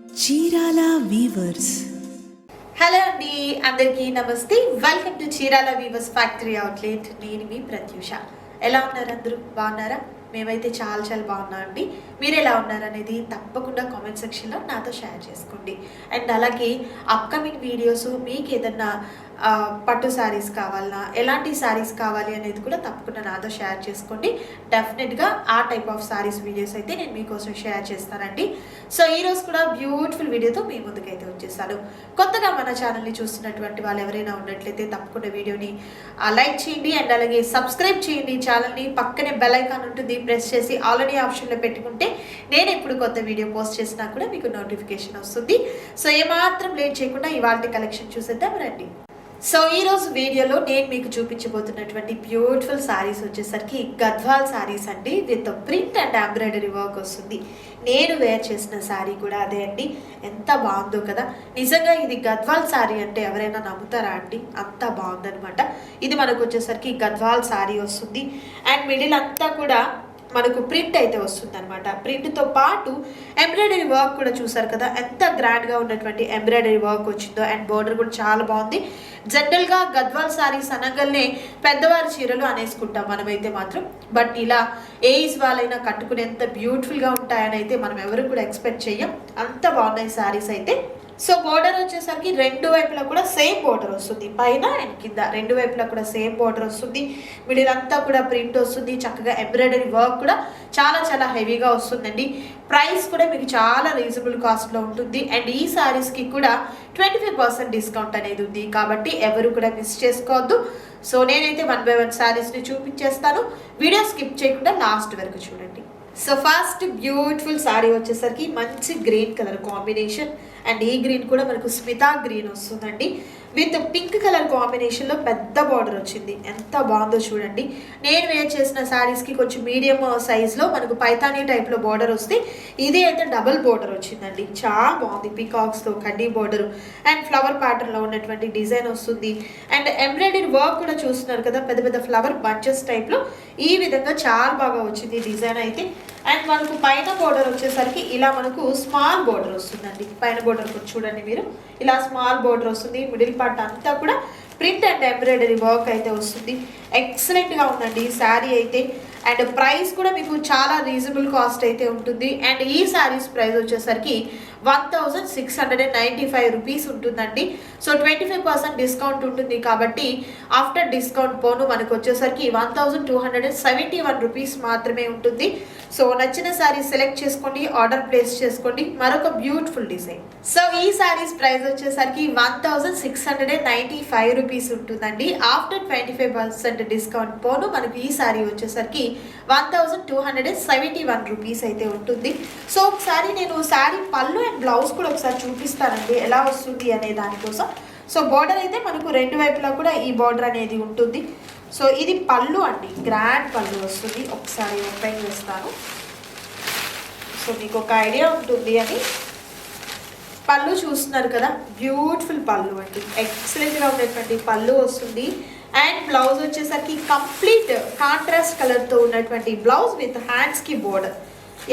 Chirala weavers. Hello అండి, అందరికీ నమస్తే. Welcome to Chirala weavers factory outlet. నేను మీ ప్రత్యూష. ఎలా ఉన్నారు? అందరూ బాగున్నారా? మేమైతే చాలా చాలా బాగున్నాం అండి. మీరు ఎలా ఉన్నారనేది తప్పకుండా కామెంట్ సెక్షన్లో నాతో షేర్ చేసుకోండి. అండ్ అలాగే అప్కమింగ్ వీడియోస్ మీకు ఏదన్నా పట్టు శారీస్ కావాలన్నా, ఎలాంటి శారీస్ కావాలి అనేది కూడా తప్పకుండా నాతో షేర్ చేసుకోండి. డెఫినెట్గా ఆ టైప్ ఆఫ్ శారీస్ వీడియోస్ అయితే నేను మీకోసం షేర్ చేస్తానండి. సో ఈరోజు కూడా బ్యూటిఫుల్ వీడియోతో మీ ముందుకైతే వచ్చేసాను. కొత్తగా మన ఛానల్ని చూస్తున్నటువంటి వాళ్ళు ఎవరైనా ఉన్నట్లయితే తప్పకుండా వీడియోని లైక్ చేయండి అండ్ అలాగే సబ్స్క్రైబ్ చేయండి ఛానల్ని. పక్కనే బెల్ ఐకాన్ ఉంటుంది, ప్రెస్ చేసి ఆల్రెడీ ఆప్షన్లో పెట్టుకుంటే నేను ఎప్పుడు కొత్త వీడియో పోస్ట్ చేసినా కూడా మీకు నోటిఫికేషన్ వస్తుంది. సో ఏమాత్రం లేట్ చేయకుండా ఇవాళ కలెక్షన్ చూసేద్దాం రండి. సో ఈరోజు వీడియోలో నేను మీకు చూపించబోతున్నటువంటి బ్యూటిఫుల్ శారీస్ వచ్చేసరికి గద్వాల్ శారీస్ అండి. With print and embroidery work వస్తుంది. నేను వేర్ చేసిన శారీ కూడా అదే అండి. ఎంత బాగుందో కదా. నిజంగా ఇది గద్వాల్ శారీ అంటే ఎవరైనా నమ్ముతారా అండి? అంత బాగుందనమాట. ఇది మనకు వచ్చేసరికి గద్వాల్ శారీ వస్తుంది అండ్ మిడిల్ అంతా కూడా మనకు ప్రింట్ అయితే వస్తుంది అనమాట. ప్రింట్తో పాటు ఎంబ్రాయిడరీ వర్క్ కూడా చూసారు కదా ఎంత గ్రాండ్గా ఉన్నటువంటి ఎంబ్రాయిడరీ వర్క్ వచ్చిందో. అండ్ బోర్డర్ కూడా చాలా బాగుంది. జనరల్గా గద్వాల్ శారీస్ అనగానే పెద్దవారి చీరలు అనేసుకుంటాం మనమైతే మాత్రం. బట్ ఇలా ఏజ్ వాళ్ళైనా కట్టుకునేంత బ్యూటిఫుల్గా ఉంటాయని అయితే మనం ఎవరు కూడా ఎక్స్పెక్ట్ చేయం. అంత బాగున్నాయి శారీస్ అయితే. సో బోర్డర్ వచ్చేసరికి రెండు వైపులా కూడా సేమ్ బోర్డర్ వస్తుంది. పైన అండ్ కింద రెండు వైపులా కూడా సేమ్ బోర్డర్ వస్తుంది. మిడిల్ అంతా కూడా ప్రింట్ వస్తుంది. చక్కగా ఎంబ్రాయిడరీ వర్క్ కూడా చాలా చాలా హెవీగా వస్తుందండి. ప్రైస్ కూడా మీకు చాలా రీజనబుల్ కాస్ట్లో ఉంటుంది. అండ్ ఈ శారీస్కి కూడా 25% డిస్కౌంట్ అనేది ఉంది. కాబట్టి ఎవరు కూడా మిస్ చేసుకోవద్దు. సో నేనైతే 1 by 1 శారీస్ని చూపించేస్తాను. వీడియో స్కిప్ చేయకుండా లాస్ట్ వరకు చూడండి. సో ఫస్ట్ బ్యూటిఫుల్ శారీ వచ్చేసరికి మంచి గ్రీన్ కలర్ కాంబినేషన్ అండ్ ఈ గ్రీన్ కూడా మనకు స్మితా గ్రీన్ వస్తుందండి. విత్ పింక్ కలర్ కాంబినేషన్లో పెద్ద బార్డర్ వచ్చింది. ఎంత బాగుందో చూడండి. నేను వేర్ చేసిన శారీస్కి కొంచెం మీడియం సైజ్లో మనకు పైతానీ టైప్లో బార్డర్ వస్తే ఇది అయితే డబుల్ బార్డర్ వచ్చిందండి. చాలా బాగుంది. పీకాక్స్తో కడ్డీ బార్డర్ అండ్ ఫ్లవర్ ప్యాటర్న్లో ఉన్నటువంటి డిజైన్ వస్తుంది. అండ్ ఎంబ్రాయిడరీ వర్క్ కూడా చూస్తున్నారు కదా, పెద్ద పెద్ద ఫ్లవర్ బంచెస్ టైప్లో ఈ విధంగా చాలా బాగా వచ్చింది డిజైన్ అయితే. అండ్ మనకు పైన బోర్డర్ వచ్చేసరికి ఇలా మనకు స్మాల్ బోర్డర్ వస్తుందండి. పైన బోర్డర్ కూడా చూడండి మీరు, ఇలా స్మాల్ బోర్డర్ వస్తుంది. మిడిల్ పార్ట్ అంతా కూడా ప్రింట్ అండ్ ఎంబ్రాయిడరీ వర్క్ అయితే వస్తుంది. ఎక్సలెంట్గా ఉందండి ఈ శారీ అయితే. అండ్ ప్రైస్ కూడా మీకు చాలా రీజనబుల్ కాస్ట్ అయితే ఉంటుంది. అండ్ ఈ శారీస్ ప్రైస్ వచ్చేసరికి 1695 రూపీస్ ఉంటుందండి. సో 25% డిస్కౌంట్ ఉంటుంది కాబట్టి ఆఫ్టర్ డిస్కౌంట్ పోను మనకు వచ్చేసరికి 1271 రూపీస్ మాత్రమే ఉంటుంది. సో నచ్చిన శారీ సెలెక్ట్ చేసుకోండి, ఆర్డర్ ప్లేస్ చేసుకోండి. మరొక బ్యూటిఫుల్ డిజైన్. సో ఈ శారీస్ ప్రైస్ వచ్చేసరికి 1695 రూపీస్ ఉంటుందండి. ఆఫ్టర్ 25% డిస్కౌంట్ పోను మనకు ఈ శారీ వచ్చేసరికి 1271 రూపీస్ అయితే ఉంటుంది. సో ఒకసారి నేను శారీ పళ్ళు అండ్ బ్లౌజ్ కూడా ఒకసారి చూపిస్తానండి ఎలా వస్తుంది అనే దానికోసం. సో బార్డర్ అయితే మనకు రెండు వైపులా కూడా ఈ బార్డర్ అనేది ఉంటుంది. సో ఇది పళ్ళు అండి, గ్రాండ్ పళ్ళు వస్తుంది. ఒకసారి ఓపెన్ చేస్తాను సో మీకు ఒక ఐడియా ఉంటుంది అని. పళ్ళు చూస్తున్నారు కదా, బ్యూటిఫుల్ పళ్ళు అండి. ఎక్సలెంట్గా ఉండేటువంటి పళ్ళు వస్తుంది. అండ్ బ్లౌజ్ వచ్చేసరికి కంప్లీట్ కాంట్రాస్ట్ కలర్తో ఉన్నటువంటి బ్లౌజ్ విత్ హ్యాండ్స్కి బోర్డర్.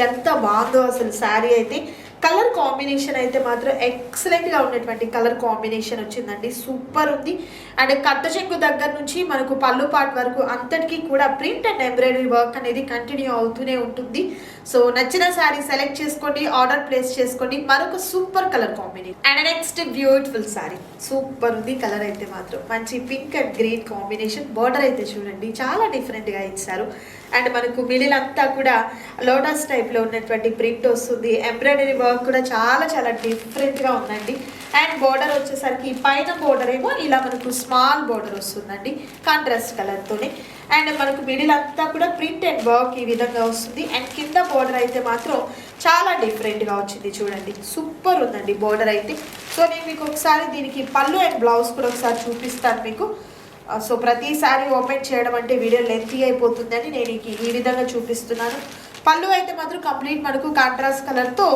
ఎంత బాగుందో అసలు శారీ అయితే. కలర్ కాంబినేషన్ అయితే మాత్రం ఎక్సలెంట్గా ఉన్నటువంటి కలర్ కాంబినేషన్ వచ్చిందండి. సూపర్ ఉంది. అండ్ కట్ట చెంగు దగ్గర నుంచి మనకు పళ్ళు పార్ట్ వరకు అంతటికీ కూడా ప్రింట్ అండ్ ఎంబ్రాయిడరీ వర్క్ అనేది కంటిన్యూ అవుతూనే ఉంటుంది. సో నచ్చిన శారీ సెలెక్ట్ చేసుకోండి, ఆర్డర్ ప్లేస్ చేసుకోండి. మరొక super colour combination. And next beautiful sari. Super ఉంది కలర్ అయితే మాత్రం. మంచి pink and green combination. Border అయితే చూడండి చాలా డిఫరెంట్గా ఇచ్చారు. అండ్ మనకు మిడిల్ అంతా కూడా లోటస్ టైప్లో ఉన్నటువంటి ప్రింట్ వస్తుంది. ఎంబ్రాయిడరీ వర్క్ కూడా చాలా చాలా డిఫరెంట్గా ఉందండి. అండ్ బోర్డర్ వచ్చేసరికి పైన బోర్డర్ ఏమో ఇలా మనకు స్మాల్ బోర్డర్ వస్తుందండి కాంట్రాస్ట్ కలర్తోనే. అండ్ మనకు మిడిల్ అంతా కూడా ప్రింట్ అండ్ వర్క్ ఈ విధంగా వస్తుంది. అండ్ కింద బోర్డర్ అయితే మాత్రం చాలా డిఫరెంట్గా వచ్చింది చూడండి. సూపర్ ఉందండి బోర్డర్ అయితే. సో నేను మీకు ఒకసారి దీనికి పళ్ళు అండ్ బ్లౌజ్ కూడా ఒకసారి చూపిస్తాను మీకు. సో ప్రతిసారి ఓపెన్ చేయడం అంటే వీడియో లెంతీ అయిపోతుందని నేను ఈ విధంగా చూపిస్తున్నాను. పళ్ళు అయితే మాత్రం కంప్లీట్ మనకు కాంట్రాస్ట్ కలర్తో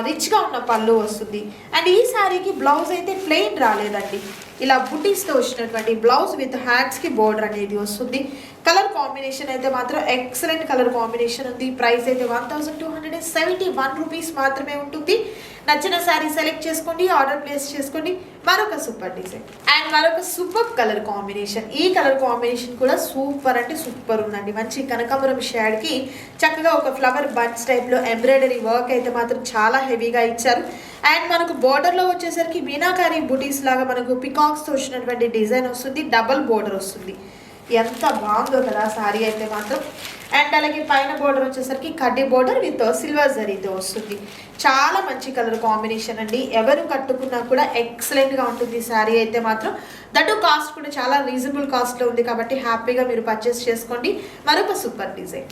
రిచ్గా ఉన్న పళ్ళు వస్తుంది. అండ్ ఈ శారీకి బ్లౌజ్ అయితే ప్లెయిన్ రాలేదండి, ఇలా బుటీస్తో వచ్చినటువంటి బ్లౌజ్ విత్ హ్యాండ్స్కి బోర్డర్ అనేది వస్తుంది. కలర్ కాంబినేషన్ అయితే మాత్రం ఎక్సలెంట్ కలర్ కాంబినేషన్ ఉంది. ప్రైస్ అయితే 1271 రూపీస్ మాత్రమే ఉంటుంది. నచ్చిన శారీ సెలెక్ట్ చేసుకోండి, ఆర్డర్ ప్లేస్ చేసుకోండి. మరొక సూపర్ డిజైన్ అండ్ మరొక సూపర్ కలర్ కాంబినేషన్. ఈ కలర్ కాంబినేషన్ కూడా సూపర్ అంటే సూపర్ ఉందండి. మంచి కనకాంబరం షేడ్కి చక్కగా ఒక ఫ్లవర్ బంచ్ టైప్లో ఎంబ్రాయిడరీ వర్క్ అయితే మాత్రం చాలా హెవీగా ఇచ్చారు. అండ్ మనకు బోర్డర్లో వచ్చేసరికి మీనాకారి బుటీస్ లాగా మనకు పికాక్స్తో వచ్చినటువంటి డిజైన్ వస్తుంది, డబల్ బోర్డర్ వస్తుంది. ఎంత బాగుందో కదా సారీ అయితే మాత్రం. అండ్ అలాగే పైన బోర్డర్ వచ్చేసరికి కడ్డీ బోర్డర్ విత్ సిల్వర్ జరీతో వస్తుంది. చాలా మంచి కలర్ కాంబినేషన్ అండి. ఎవరు కట్టుకున్నా కూడా ఎక్సలెంట్గా ఉంటుంది శారీ అయితే మాత్రం. దట్ కాస్ట్ కూడా చాలా రీజనబుల్ కాస్ట్లో ఉంది కాబట్టి హ్యాపీగా మీరు పర్చేస్ చేసుకోండి. మరొక super design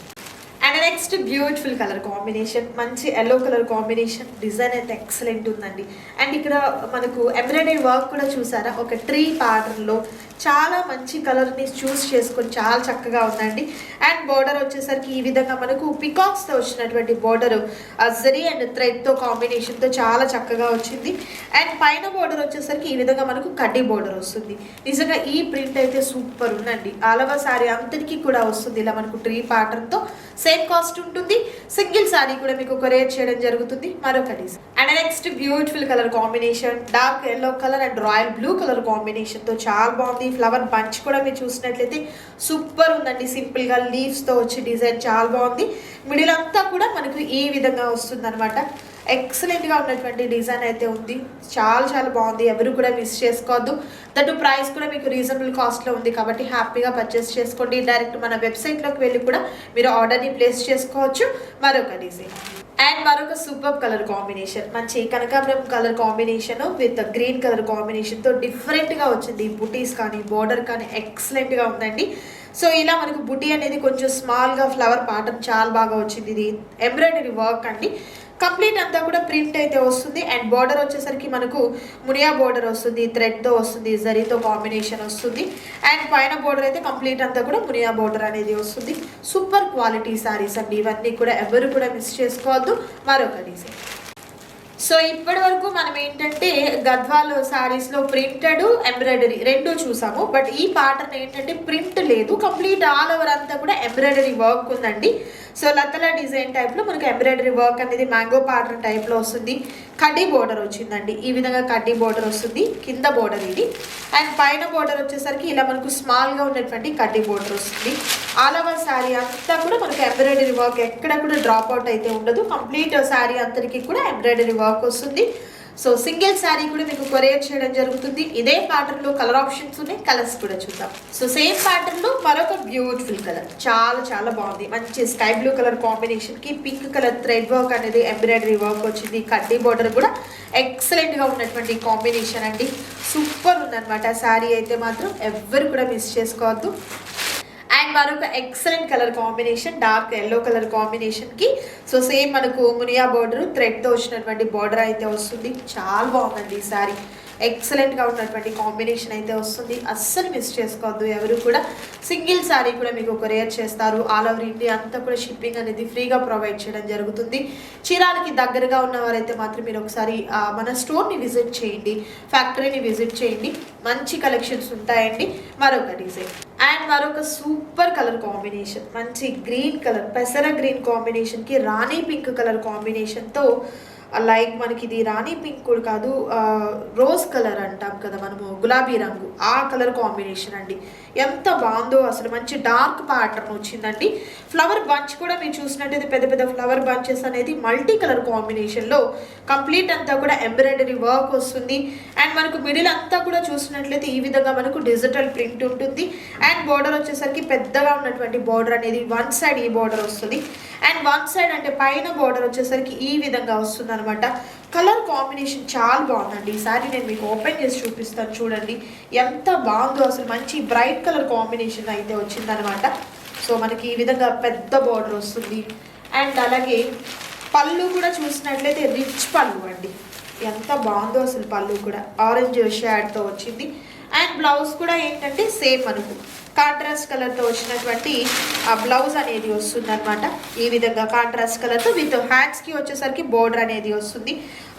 and next beautiful colour combination, మంచి ఎల్లో కలర్ కాంబినేషన్. డిజైన్ అయితే ఎక్సలెంట్ ఉందండి. అండ్ ఇక్కడ మనకు ఎంబ్రాయిడరీ వర్క్ కూడా చూసారా, ఒక ట్రీ ప్యాటర్న్లో చాలా మంచి కలర్ని చూస్ చేసుకొని చాలా చక్కగా ఉందండి. అండ్ బోర్డర్ వచ్చేసరికి ఈ విధంగా మనకు పికాక్స్తో వచ్చినటువంటి బోర్డర్ జరీ అండ్ థ్రెడ్తో కాంబినేషన్తో చాలా చక్కగా వచ్చింది. అండ్ పైన బోర్డర్ వచ్చేసరికి ఈ విధంగా మనకు కడ్డీ బోర్డర్ వస్తుంది. నిజంగా ఈ ప్రింట్ అయితే సూపర్ ఉందండి. ఆలవ శారీ అంతటికీ కూడా వస్తుంది ఇలా మనకు ట్రీ ప్యాటర్న్తో. సేమ్ కాస్ట్ ఉంటుంది. సింగిల్ శారీ కూడా మీకు కొరియర్ చేయడం జరుగుతుంది. మరొక design and next beautiful colour combination, dark yellow colour and royal blue colour కాంబినేషన్తో చాలా బాగుంది. ఫ్లవర్ బంచ్ కూడా మీరు చూసినట్లయితే సూపర్ ఉందండి. సింపుల్గా లీవ్స్తో వచ్చి డిజైన్ చాలా బాగుంది. మిడిల్ అంతా కూడా మనకు ఈ విధంగా వస్తుంది అనమాట. ఎక్సలెంట్గా ఉన్నటువంటి డిజైన్ అయితే ఉంది. చాలా చాలా బాగుంది. ఎవరు కూడా మిస్ చేసుకోవద్దు. దట్ ప్రైస్ కూడా మీకు రీజనబుల్ కాస్ట్లో ఉంది కాబట్టి హ్యాపీగా పర్చేస్ చేసుకోండి. డైరెక్ట్ మన వెబ్సైట్లోకి వెళ్ళి కూడా మీరు ఆర్డర్ని ప్లేస్ చేసుకోవచ్చు. మరొక డిజైన్ అండ్ మరొక సూపర్ కలర్ కాంబినేషన్, మంచి కనకాంబరం colour combination with green colour కాంబినేషన్తో డిఫరెంట్గా వచ్చింది. బుటీస్ కానీ బోర్డర్ కానీ ఎక్సలెంట్గా ఉందండి. సో ఇలా మనకు బుటీ అనేది కొంచెం స్మాల్గా ఫ్లవర్ ప్యాటర్న్ చాలా బాగా వచ్చింది. ఇది ఎంబ్రాయిడరీ వర్క్ అండి. కంప్లీట్ అంతా కూడా ప్రింట్ అయితే వస్తుంది. అండ్ బార్డర్ వచ్చేసరికి మనకు మునియా బార్డర్ వస్తుంది, థ్రెడ్తో వస్తుంది, జరీతో కాంబినేషన్ వస్తుంది. అండ్ పైన బార్డర్ అయితే కంప్లీట్ అంతా కూడా మునియా బార్డర్ అనేది వస్తుంది. సూపర్ క్వాలిటీ శారీస్ అండి ఇవన్నీ కూడా, ఎవరు కూడా మిస్ చేసుకోవద్దు. మరొక డిజైన్. సో ఇప్పటి వరకు మనం ఏంటంటే గద్వాల్ శారీస్లో ప్రింటెడ్ ఎంబ్రాయిడరీ రెండు చూసాము. బట్ ఈ ప్యాటర్న్ ఏంటంటే ప్రింట్ లేదు, కంప్లీట్ ఆల్ ఓవర్ అంతా కూడా ఎంబ్రాయిడరీ వర్క్ ఉందండి. సో లతల డిజైన్ టైప్లో మనకు ఎంబ్రాయిడరీ వర్క్ అనేది మ్యాంగో ప్యాటర్న్ టైప్లో వస్తుంది. కడ్డీ బోర్డర్ వచ్చిందండి. ఈ విధంగా కడ్డీ బోర్డర్ వస్తుంది. కింద బోర్డర్ ఇది. అండ్ పైన బోర్డర్ వచ్చేసరికి ఇలా మనకు స్మాల్గా ఉన్నటువంటి కడ్డీ బోర్డర్ వస్తుంది. ఆల్ ఓవర్ శారీ అంతా కూడా మనకు ఎంబ్రాయిడరీ వర్క్ ఎక్కడ కూడా డ్రాప్ అవుట్ అయితే ఉండదు. కంప్లీట్ శారీ అంతటికి కూడా ఎంబ్రాయిడరీ వర్క్ వస్తుంది. సో సింగిల్ శారీ కూడా మీకు కొరియర్ చేయడం జరుగుతుంది. ఇదే ప్యాటర్న్లో కలర్ ఆప్షన్స్ ఉన్నాయి, కలర్స్ కూడా చూద్దాం. సో సేమ్ ప్యాటర్న్లో మరొక బ్యూటిఫుల్ కలర్, చాలా చాలా బాగుంది. మంచి స్కై బ్లూ కలర్ కాంబినేషన్కి పింక్ కలర్ థ్రెడ్ వర్క్ అనేది ఎంబ్రాయిడరీ వర్క్ వచ్చింది. కడ్డీ బోర్డర్ కూడా ఎక్సలెంట్గా ఉన్నటువంటి కాంబినేషన్ అండి. సూపర్ ఉందన్నమాట శారీ అయితే మాత్రం, ఎవ్వరు కూడా మిస్ చేసుకోవద్దు. అండ్ మరొక excellent colour combination, dark yellow colour కాంబినేషన్కి సో సేమ్ మనకు మునియా బోర్డర్ థ్రెడ్తో వచ్చినటువంటి బోర్డర్ అయితే వస్తుంది. చాలా బాగుందండి ఈ శారీ. ఎక్సలెంట్గా ఉన్నటువంటి కాంబినేషన్ అయితే వస్తుంది. అస్సలు మిస్ చేసుకోవద్దు ఎవరు కూడా. సింగిల్ శారీ కూడా మీకు కొరియర్ చేస్తారు. ఆల్ ఓవర్ ఇండియా అంతా కూడా షిప్పింగ్ అనేది ఫ్రీగా ప్రొవైడ్ చేయడం జరుగుతుంది. చీరాలకి దగ్గరగా ఉన్నవారైతే మాత్రం మీరు ఒకసారి మన స్టోర్ని విజిట్ చేయండి, ఫ్యాక్టరీని విజిట్ చేయండి. మంచి కలెక్షన్స్ ఉంటాయండి. మరొక డిజైన్ అండ్ మరొక సూపర్ కలర్ కాంబినేషన్, మంచి గ్రీన్ కలర్ పెసర గ్రీన్ కాంబినేషన్కి రాణి పింక్ కలర్ కాంబినేషన్తో, లైక్ మనకి ఇది రాణి పింక్ కూడా కాదు, రోజ్ కలర్ అంటాం కదా మనము, గులాబీ రంగు, ఆ కలర్ కాంబినేషన్ అండి. ఎంత బాగుందో అసలు. మంచి డార్క్ ప్యాటర్న్ వచ్చిందండి. ఫ్లవర్ బంచ్ కూడా మీరు చూసినట్టయితే పెద్ద పెద్ద ఫ్లవర్ బంచెస్ అనేది మల్టీ కలర్ కాంబినేషన్లో కంప్లీట్ అంతా కూడా ఎంబ్రాయిడరీ వర్క్ వస్తుంది. అండ్ మనకు మిడిల్ అంతా కూడా చూసినట్లయితే ఈ విధంగా మనకు డిజిటల్ ప్రింట్ ఉంటుంది. అండ్ బోర్డర్ వచ్చేసరికి పెద్దగా ఉన్నటువంటి బోర్డర్ అనేది వన్ సైడ్ ఈ బోర్డర్ వస్తుంది. అండ్ వన్ సైడ్ అంటే పైన బోర్డర్ వచ్చేసరికి ఈ విధంగా వస్తుంది అనమాట. కలర్ కాంబినేషన్ చాలా బాగుందండి. ఈసారి నేను మీకు ఓపెన్ చేసి చూపిస్తాను, చూడండి ఎంత బాగుందో అసలు. మంచి బ్రైట్ కలర్ కాంబినేషన్ అయితే వచ్చిందనమాట. సో మనకి ఈ విధంగా పెద్ద బోర్డర్ వస్తుంది. అండ్ అలాగే పళ్ళు కూడా చూసినట్లయితే రిచ్ పళ్ళు అండి. ఎంత బాగుందో అసలు. పళ్ళు కూడా ఆరెంజ్ షేడ్తో వచ్చింది. అండ్ బ్లౌజ్ కూడా ఏంటంటే సేమ్ మనకు కాంట్రాస్ట్ కలర్తో వచ్చినటువంటి ఆ బ్లౌజ్ అనేది వస్తుంది అనమాట. ఈ విధంగా కాంట్రాస్ట్ కలర్తో విత్ హ్యాండ్స్కి వచ్చేసరికి బోర్డర్ అనేది వస్తుంది.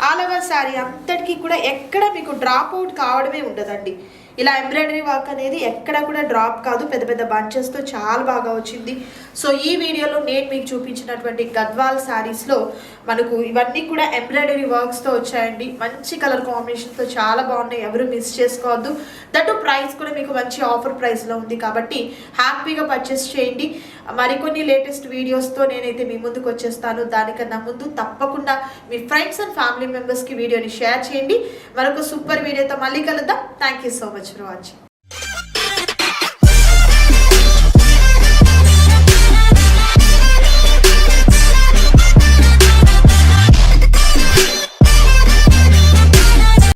ఆల్ ఓవర్ శారీ అంతటికీ కూడా ఎక్కడ మీకు డ్రాప్ అవుట్ కావడమే ఉండదండి. ఇలా ఎంబ్రాయిడరీ వర్క్ అనేది ఎక్కడ కూడా డ్రాప్ కాదు. పెద్ద పెద్ద బంచెస్తో చాలా బాగా వచ్చింది. సో ఈ వీడియోలో నేను మీకు చూపించినటువంటి గద్వాల్ శారీస్లో మనకు ఇవన్నీ కూడా ఎంబ్రాయిడరీ వర్క్స్తో వచ్చాయండి. మంచి కలర్ కాంబినేషన్తో చాలా బాగున్నాయి, ఎవరు మిస్ చేసుకోవద్దు. దట్టు ప్రైస్ కూడా మీకు మంచి ఆఫర్ ప్రైస్లో ఉంది కాబట్టి హ్యాపీగా పర్చేస్ చేయండి. మరికొన్ని లేటెస్ట్ వీడియోస్తో నేనైతే మీ ముందుకు వచ్చేస్తాను. దానికన్నా ముందు తప్పకుండా మీ ఫ్రెండ్స్ అండ్ ఫ్యామిలీ మెంబర్స్కి వీడియోని షేర్ చేయండి. మరొక సూపర్ వీడియోతో మళ్ళీ కలుద్దాం. Thank you so much for watching.